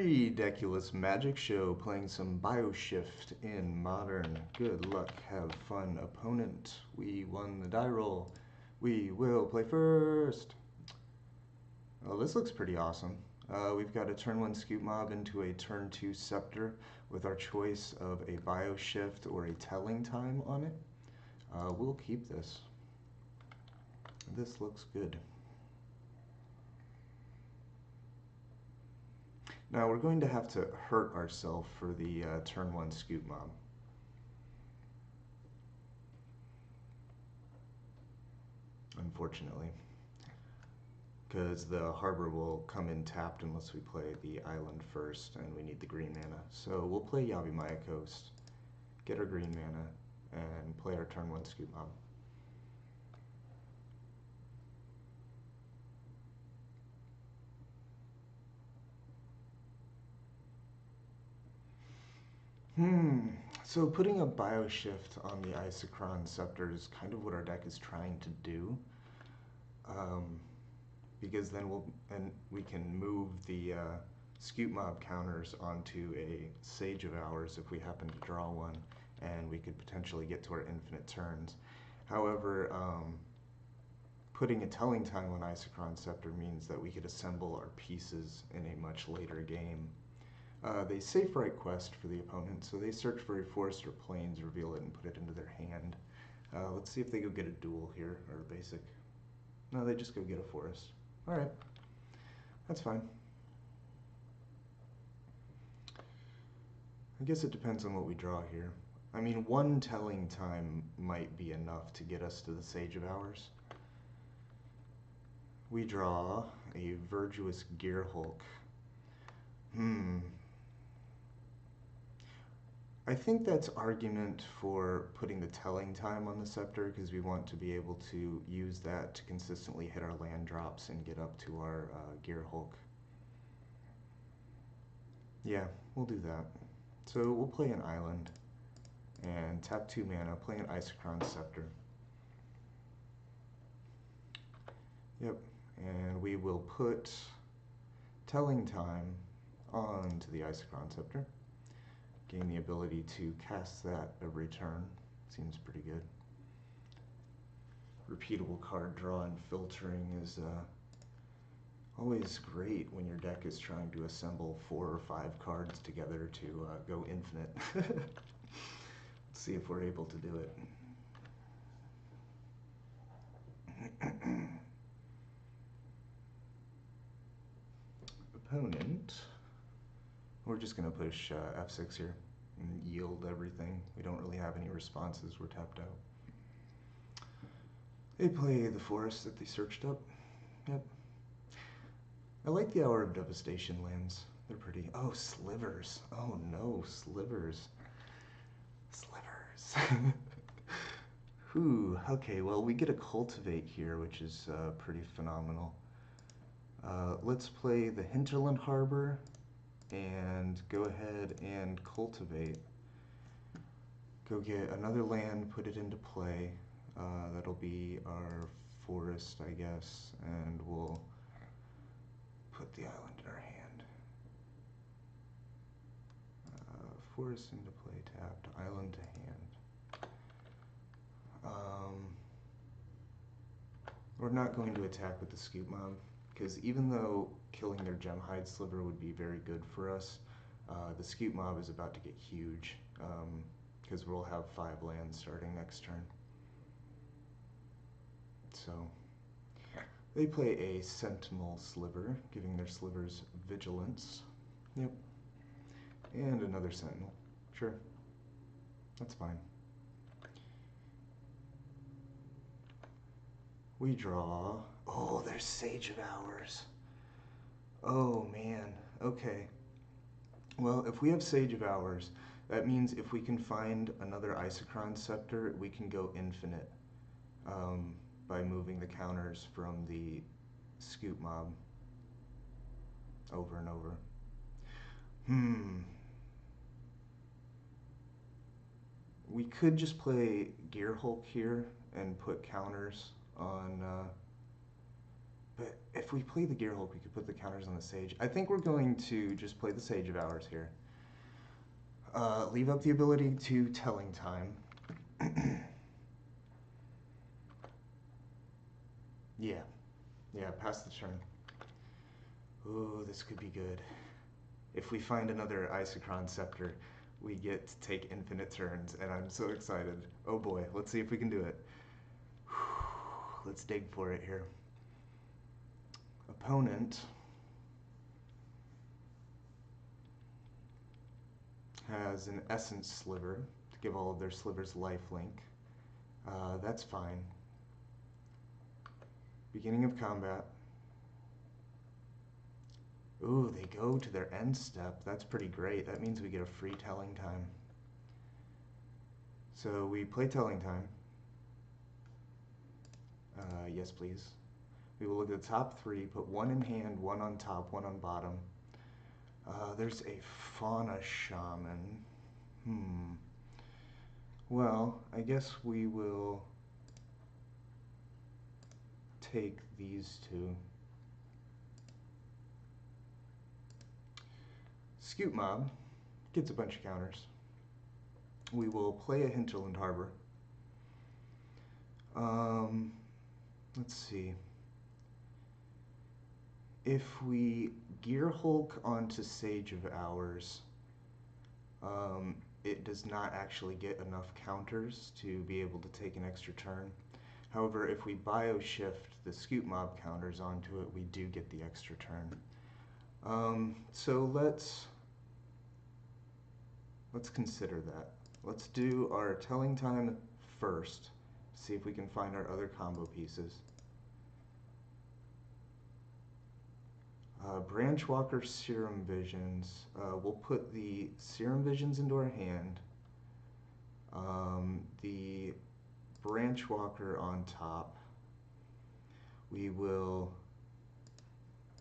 Reedeckulous Magic Show, playing some Bioshift in Modern. Good luck, have fun, opponent. We won the die roll. We will play first. Oh, this looks pretty awesome. We've got a turn 1 Scoop Mob into a turn 2 Scepter with our choice of a Bioshift or a Telling Time on it. We'll keep this. This looks good. Now we're going to have to hurt ourselves for the turn 1 Scoop Mob. Unfortunately. Because the harbor will come in tapped unless we play the island first, and we need the green mana. So we'll play Yavimaya Coast, get our green mana, and play our turn 1 Scoop Mob. So putting a Bioshift on the Isochron Scepter is kind of what our deck is trying to do. Because then we can move the Scoop Mob counters onto a Sage of Ours if we happen to draw one, and we could potentially get to our infinite turns. However, putting a Telling Time on Isochron Scepter means that we could assemble our pieces in a much later game. They safe right quest for the opponent, so they search for a forest or plains, reveal it, and put it into their hand. Let's see if they go get a duel here, or a basic. No, they just go get a forest. Alright, that's fine. I guess it depends on what we draw here. I mean, one Telling Time might be enough to get us to the Sage of Ours. We draw a Virtuous Gearhulk. I think that's argument for putting the Telling Time on the Scepter, because we want to be able to use that to consistently hit our land drops and get up to our Gearhulk. Yeah, we'll do that. So we'll play an island and tap 2 mana, play an Isochron Scepter. Yep, and we will put Telling Time onto the Isochron Scepter. Gain the ability to cast that every turn. Seems pretty good. Repeatable card draw and filtering is always great when your deck is trying to assemble 4 or 5 cards together to go infinite. Let's see if we're able to do it. Opponent. We're just going to push F6 here and yield everything. We don't really have any responses. We're tapped out. They play the forest that they searched up. Yep. I like the Hour of Devastation lands. They're pretty. Oh, Slivers. Oh no, Slivers. Slivers. Whew. Okay, well, we get a Cultivate here, which is pretty phenomenal. Let's play the Hinterland Harbor and go ahead and cultivate. Go get another land, put it into play. That'll be our forest, I guess, and we'll put the island in our hand. Forest into play, tapped, island to hand. We're not going to attack with the Scoop Mob, because even though killing their Gemhide Sliver would be very good for us, the Scoop Mob is about to get huge, because we'll have 5 lands starting next turn. So, they play a Sentinel Sliver, giving their Slivers Vigilance. Yep. And another Sentinel. Sure. That's fine. We draw. Oh, there's Sage of Ours. Oh man, okay. Well, if we have Sage of Ours, that means if we can find another Isochron Scepter, we can go infinite by moving the counters from the Scoop Mob over and over. We could just play Gearhulk here and put counters on But if we play the Gearhulk, we could put the counters on the Sage. I think we're going to just play the Sage of Ours here. Leave up the ability to Telling Time. Yeah. Yeah, pass the turn. Ooh, this could be good. If we find another Isochron Scepter, we get to take infinite turns, and I'm so excited. Oh boy, let's see if we can do it. Let's dig for it here. Opponent has an Essence Sliver to give all of their slivers lifelink. That's fine. Beginning of combat. Ooh, they go to their end step. That's pretty great. That means we get a free Telling Time. So we play Telling Time. Yes, please. We will look at the top three, put one in hand, one on top, one on bottom. There's a Fauna Shaman. Well, I guess we will take these two. Scoot Mob gets a bunch of counters. We will play a Hinterland Harbor. Let's see. If we Gearhulk onto Sage of Ours, it does not actually get enough counters to be able to take an extra turn. However, if we Bioshift the Scoot Mob counters onto it, we do get the extra turn. So let's consider that. Let's do our Telling Time first, see if we can find our other combo pieces. Branchwalker Serum Visions. We'll put the Serum Visions into our hand. The Branchwalker on top. We will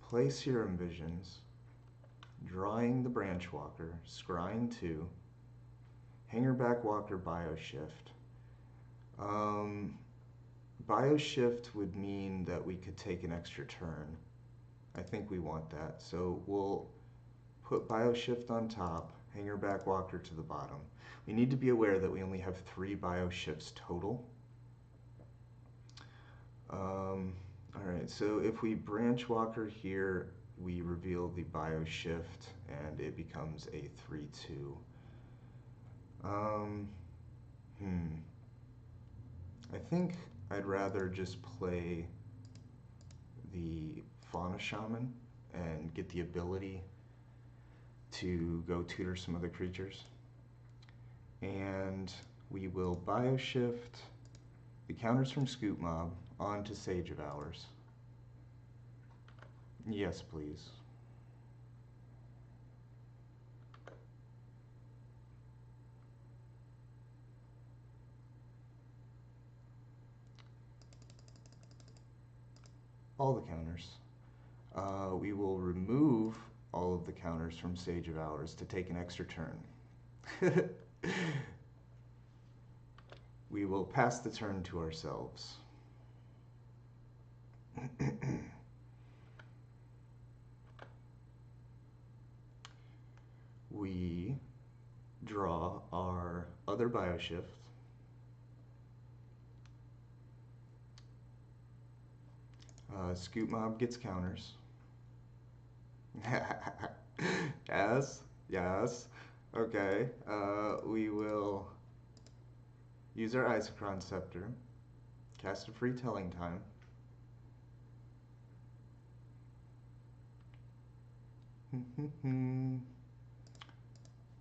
play Serum Visions, drawing the Branchwalker, scrying 2, Hangerback Walker Bioshift. Bioshift would mean that we could take an extra turn. I think we want that. So we'll put Bioshift on top, Hangerback Walker to the bottom. We need to be aware that we only have 3 Bioshifts total. Alright, so if we Branch Walker here, we reveal the Bioshift and it becomes a 3/2. I think I'd rather just play the Fauna Shaman and get the ability to go tutor some other creatures. And we will Bioshift the counters from Scoot Mob onto Sage of Ours. Yes, please. All the counters. We will remove all of the counters from Sage of Ours to take an extra turn. We will pass the turn to ourselves. We draw our other Bioshift. Scoot Mob gets counters. Yes, yes. Okay. We will use our Isochron Scepter, cast a free Telling Time.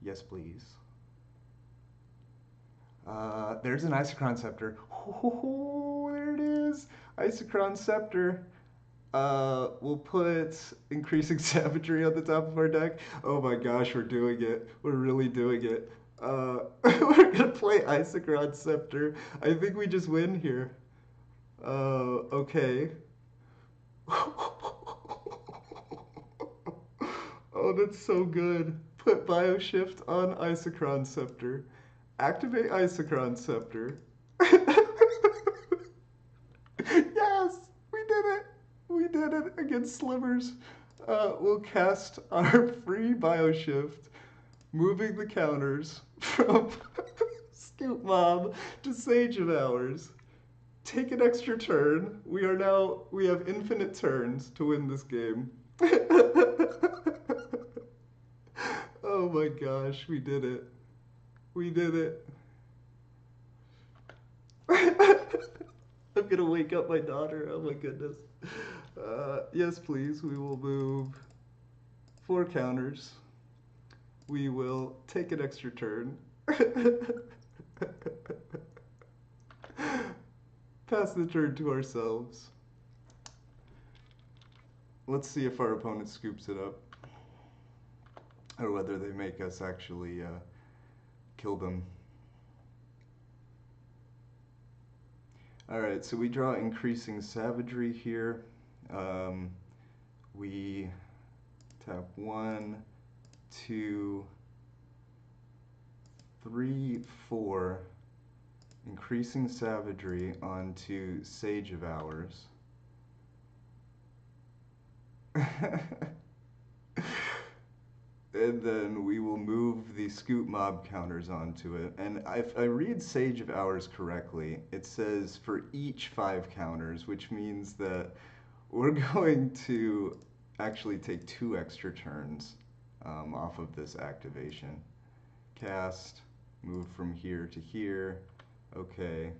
Yes, please. There's an Isochron Scepter. Oh, there it is. Isochron Scepter. We'll put Increasing Savagery on the top of our deck. Oh my gosh, we're doing it. We're really doing it. We're gonna play Isochron Scepter. I think we just win here. Okay. Oh, that's so good. Put Bioshift on Isochron Scepter. Activate Isochron Scepter. Yes! We did it! We did and Slivers will cast our free Bioshift, moving the counters from Scoop Mob to Sage of Hours. Take an extra turn. We have infinite turns to win this game. Oh my gosh, we did it. We did it. I'm gonna wake up my daughter. Oh my goodness. Yes, please. We will move 4 counters. We will take an extra turn. Pass the turn to ourselves. Let's see if our opponent scoops it up. Or whether they make us actually kill them. Alright, so we draw increasing savagery here. We tap 1, 2, 3, 4, increasing savagery onto Sage of Hours. And then we will move the Scoop Mob counters onto it. And if I read Sage of Hours correctly, it says for each 5 counters, which means that we're going to actually take 2 extra turns off of this activation. Cast, move from here to here. Okay.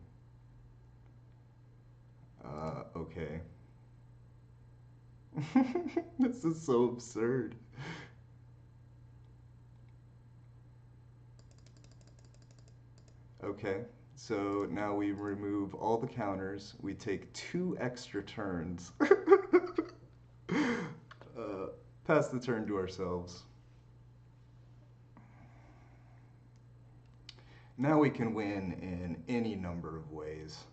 Okay. This is so absurd. Okay, so now we remove all the counters. We take 2 extra turns. Pass the turn to ourselves. Now we can win in any number of ways.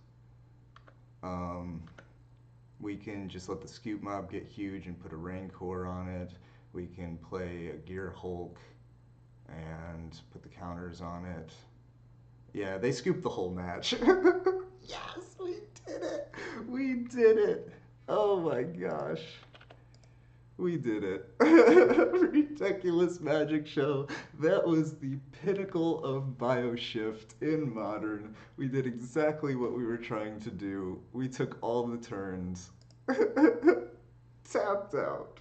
We can just let the Scoop Mob get huge and put a Rancor on it. We can play a Gear Hulk and put the counters on it. Yeah, they scooped the whole match. Yes, we did it. We did it. Oh my gosh. We did it. Reedeckulous Magic Show. That was the pinnacle of Bioshift in Modern. We did exactly what we were trying to do. We took all the turns. Tapped out.